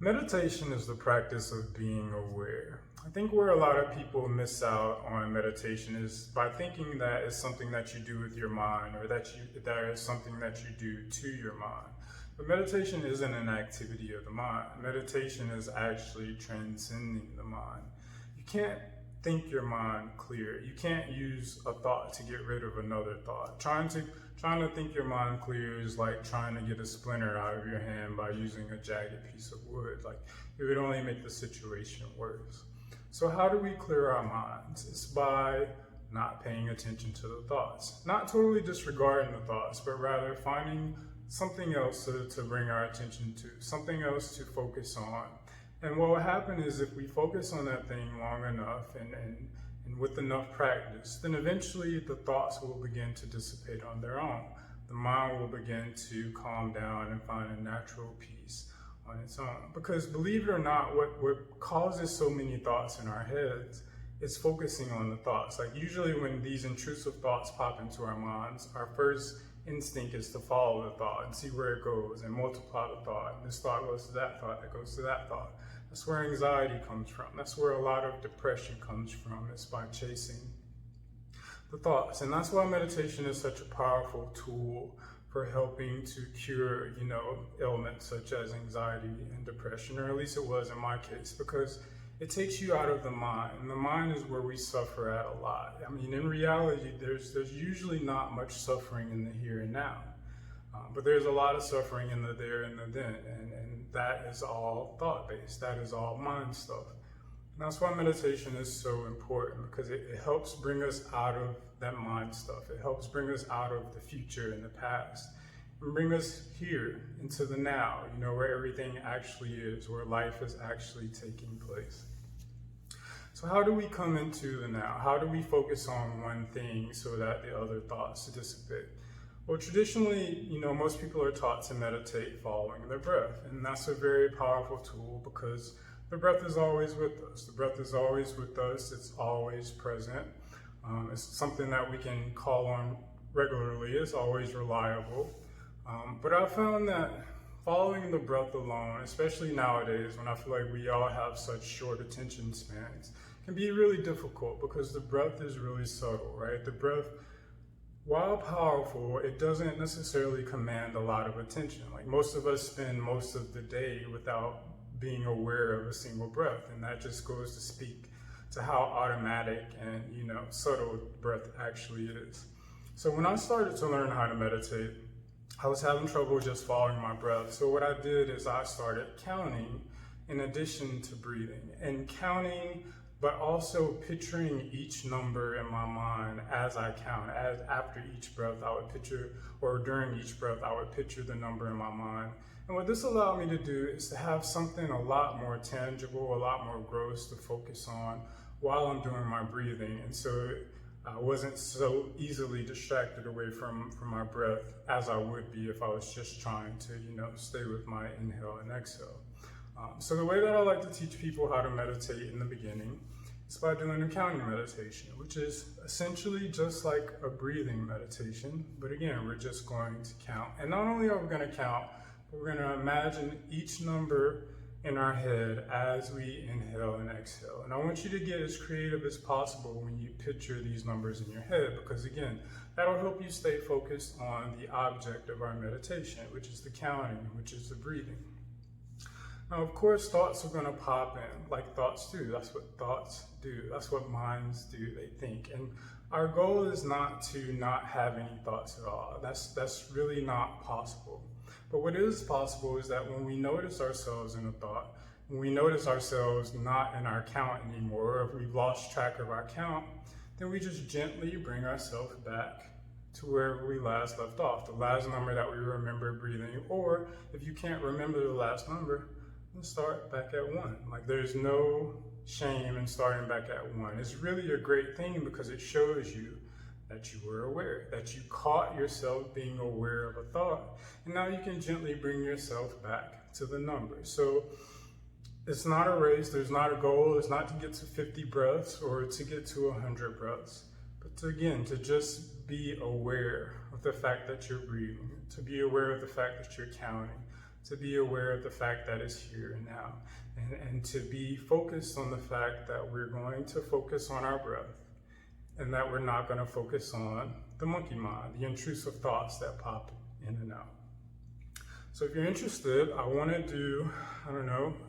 Meditation is the practice of being aware. I think where a lot of people miss out on meditation is by thinking that it's something that you do with your mind, or that is something that you do to your mind. But meditation isn't an activity of the mind. Meditation is actually transcending the mind. You can't think your mind clear. You can't use a thought to get rid of another thought. Trying to think your mind clear is like trying to get a splinter out of your hand by using a jagged piece of wood. Like, it would only make the situation worse. So how do we clear our minds? It's by not paying attention to the thoughts. Not totally disregarding the thoughts, but rather finding something else to bring our attention to, something else to focus on. And what will happen is, if we focus on that thing long enough and with enough practice, then eventually the thoughts will begin to dissipate on their own. The mind will begin to calm down and find a natural peace on its own. Because believe it or not, what causes so many thoughts in our heads is focusing on the thoughts. Like, usually when these intrusive thoughts pop into our minds, our first instinct is to follow the thought and see where it goes and multiply the thought. And this thought goes to that thought, that goes to that thought. That's where anxiety comes from. That's where a lot of depression comes from. It's by chasing the thoughts. And that's why meditation is such a powerful tool for helping to cure, ailments such as anxiety and depression, or at least it was in my case, because it takes you out of the mind. And the mind is where we suffer at a lot. I mean, in reality, there's usually not much suffering in the here and now. But there's a lot of suffering in the there and the then, and that is all thought-based. That is all mind stuff. And that's why meditation is so important, because it helps bring us out of that mind stuff. It helps bring us out of the future and the past, and bring us here into the now, where everything actually is, where life is actually taking place. So how do we come into the now? How do we focus on one thing so that the other thoughts dissipate? Well, traditionally, most people are taught to meditate following their breath, and that's a very powerful tool because the breath is always with us. The breath is always with us. It's always present. It's something that we can call on regularly. It's always reliable. But I found that following the breath alone, especially nowadays when I feel like we all have such short attention spans, can be really difficult because the breath is really subtle, right? The breath, while powerful, it doesn't necessarily command a lot of attention. Like, most of us spend most of the day without being aware of a single breath, and that just goes to speak to how automatic and subtle breath actually is. So when I started to learn how to meditate, I was having trouble just following my breath. So what I did is I started counting in addition to breathing, and counting, but also picturing each number in my mind as I count. As after each breath, I would picture, or during each breath, I would picture the number in my mind. And what this allowed me to do is to have something a lot more tangible, a lot more gross to focus on while I'm doing my breathing. And so I wasn't so easily distracted away from my breath as I would be if I was just trying to, stay with my inhale and exhale. So the way that I like to teach people how to meditate in the beginning is by doing a counting meditation, which is essentially just like a breathing meditation. But again, we're just going to count. And not only are we going to count, but we're going to imagine each number in our head as we inhale and exhale. And I want you to get as creative as possible when you picture these numbers in your head, because again, that'll help you stay focused on the object of our meditation, which is the counting, which is the breathing. Now, of course, thoughts are going to pop in, like thoughts do. That's what thoughts do. That's what minds do. They think. And our goal is not to not have any thoughts at all. That's really not possible. But what is possible is that when we notice ourselves in a thought, when we notice ourselves not in our count anymore, or if we've lost track of our count, then we just gently bring ourselves back to where we last left off, the last number that we remember breathing. Or if you can't remember the last number, then start back at 1. Like, there's no shame in starting back at 1. It's really a great thing because it shows you that you were aware, that you caught yourself being aware of a thought. And now you can gently bring yourself back to the number. So it's not a race. There's not a goal. It's not to get to 50 breaths or to get to 100 breaths, but to just be aware of the fact that you're breathing, to be aware of the fact that you're counting, to be aware of the fact that it's here and now, and to be focused on the fact that we're going to focus on our breath, and that we're not going to focus on the monkey mind, the intrusive thoughts that pop in and out. So if you're interested, I want to do,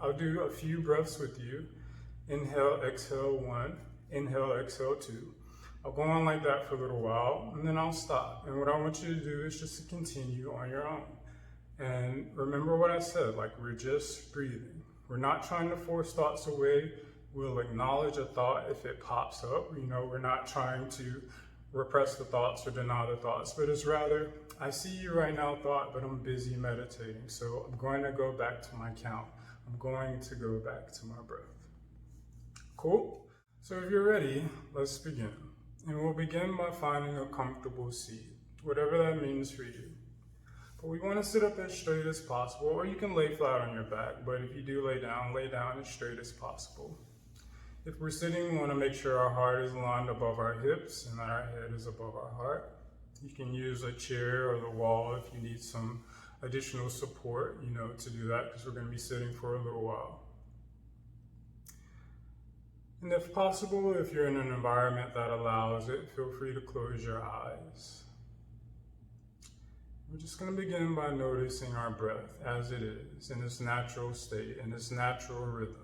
I'll do a few breaths with you. Inhale, exhale 1, inhale, exhale 2. I'll go on like that for a little while, and then I'll stop. And what I want you to do is just to continue on your own. And remember what I said, like we're just breathing. We're not trying to force thoughts away. We'll acknowledge a thought if it pops up. We're not trying to repress the thoughts or deny the thoughts, but it's rather, I see you right now, thought, but I'm busy meditating. So I'm going to go back to my count. I'm going to go back to my breath. Cool? So if you're ready, let's begin. And we'll begin by finding a comfortable seat, whatever that means for you. But we want to sit up as straight as possible, or you can lay flat on your back, but if you do lay down as straight as possible. If we're sitting, we want to make sure our heart is aligned above our hips and that our head is above our heart. You can use a chair or the wall if you need some additional support, to do that, because we're going to be sitting for a little while. And if possible, if you're in an environment that allows it, feel free to close your eyes. We're just going to begin by noticing our breath as it is, in its natural state, in its natural rhythm.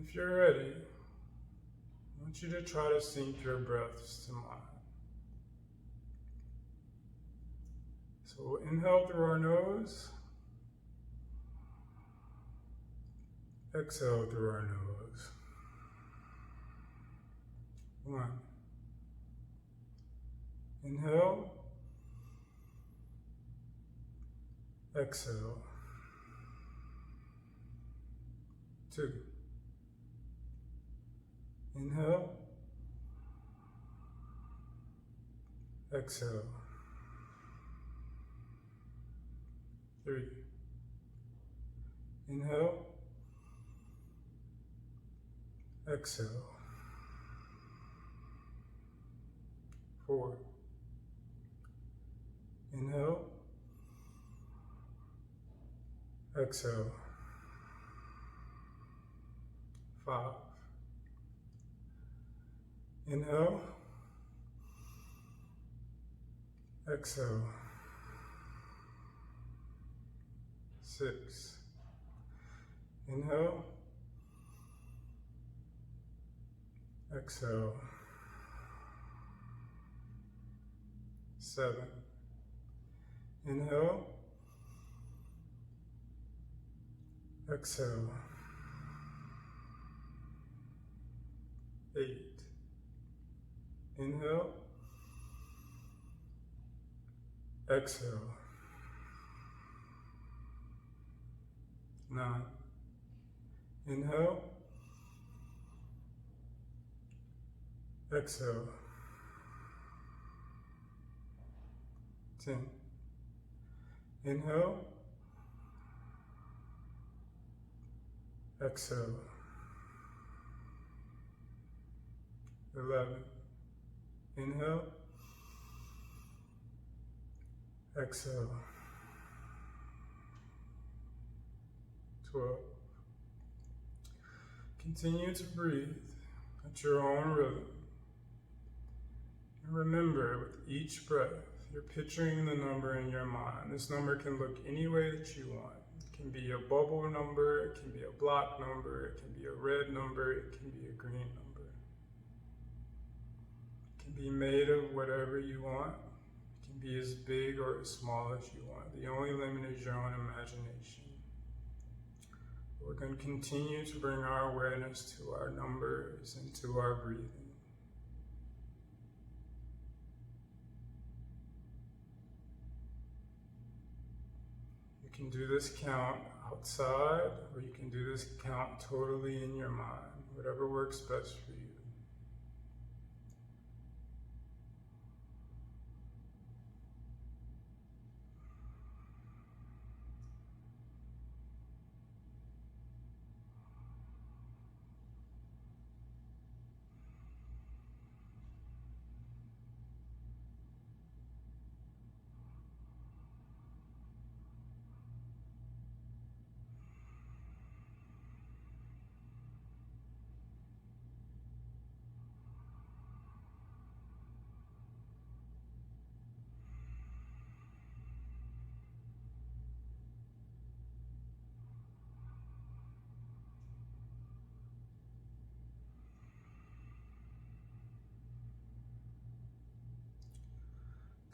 If you're ready, I want you to try to sync your breaths to mine. So inhale through our nose, exhale through our nose. 1. Inhale, exhale. 2. Inhale, exhale. 3. Inhale, exhale. 4. Inhale, exhale. 5. Inhale, exhale. 6. Inhale, exhale. 7. Inhale, exhale. 8. Inhale, exhale. 9. Inhale, exhale. 10. Inhale, exhale. 11. Inhale, exhale. 12. Continue to breathe at your own rhythm. And remember, with each breath, you're picturing the number in your mind. This number can look any way that you want. It can be a bubble number, it can be a block number, it can be a red number, it can be a green number. Be made of whatever you want. It can be as big or as small as you want. The only limit is your own imagination. We're going to continue to bring our awareness to our numbers and to our breathing. You can do this count outside, or you can do this count totally in your mind, whatever works best for you.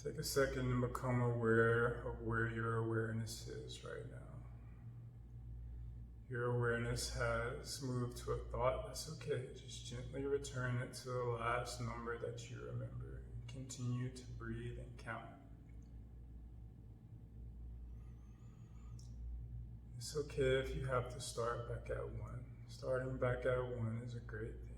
Take a second to become aware of where your awareness is right now. Your awareness has moved to a thought, that's okay. Just gently return it to the last number that you remember. Continue to breathe and count. It's okay if you have to start back at 1. Starting back at 1 is a great thing.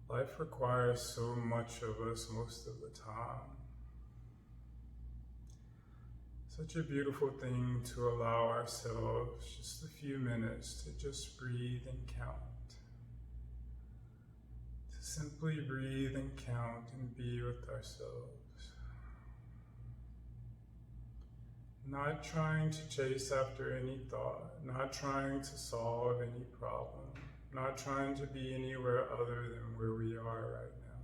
Life requires so much of us most of the time. Such a beautiful thing to allow ourselves just a few minutes to just breathe and count. To simply breathe and count and be with ourselves. Not trying to chase after any thought, not trying to solve any problem. Not trying to be anywhere other than where we are right now.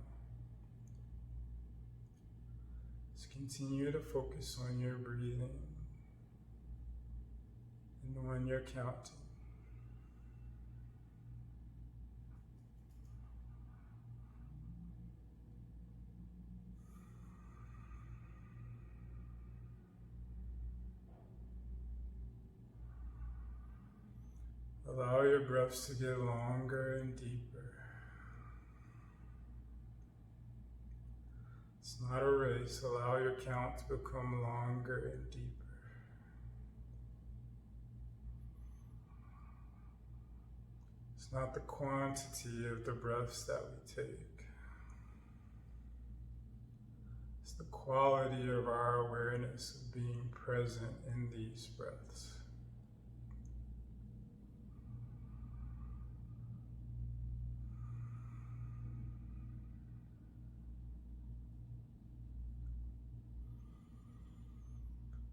Just continue to focus on your breathing and when you're counting. Allow your breaths to get longer and deeper. It's not a race. Allow your count to become longer and deeper. It's not the quantity of the breaths that we take. It's the quality of our awareness of being present in these breaths.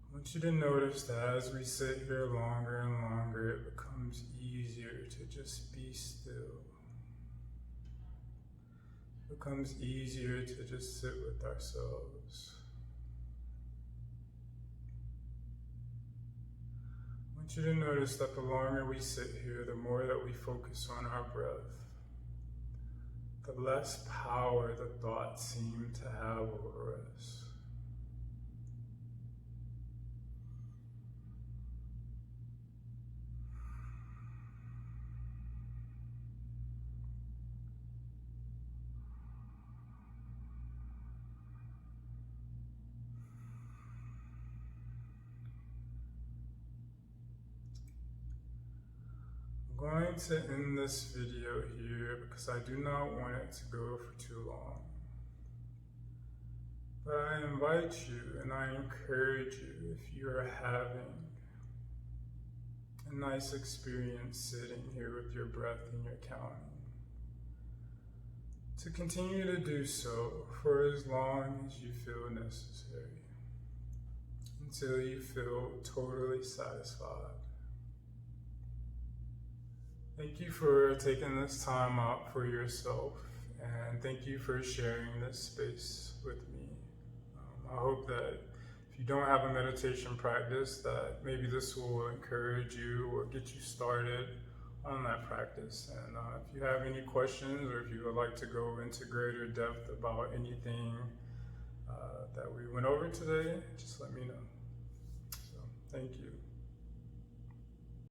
I want you to notice that as we sit here longer and longer, it becomes easier to just be still. It becomes easier to just sit with ourselves. I want you to notice that the longer we sit here, the more that we focus on our breath, the less power the thoughts seem to have over us. I'm going to end this video here because I do not want it to go for too long. But I invite you and I encourage you, if you are having a nice experience sitting here with your breath and your counting, to continue to do so for as long as you feel necessary, until you feel totally satisfied. Thank you for taking this time out for yourself, and thank you for sharing this space with me. I hope that if you don't have a meditation practice, that maybe this will encourage you or get you started on that practice. And if you have any questions, or if you would like to go into greater depth about anything that we went over today, just let me know. So, thank you.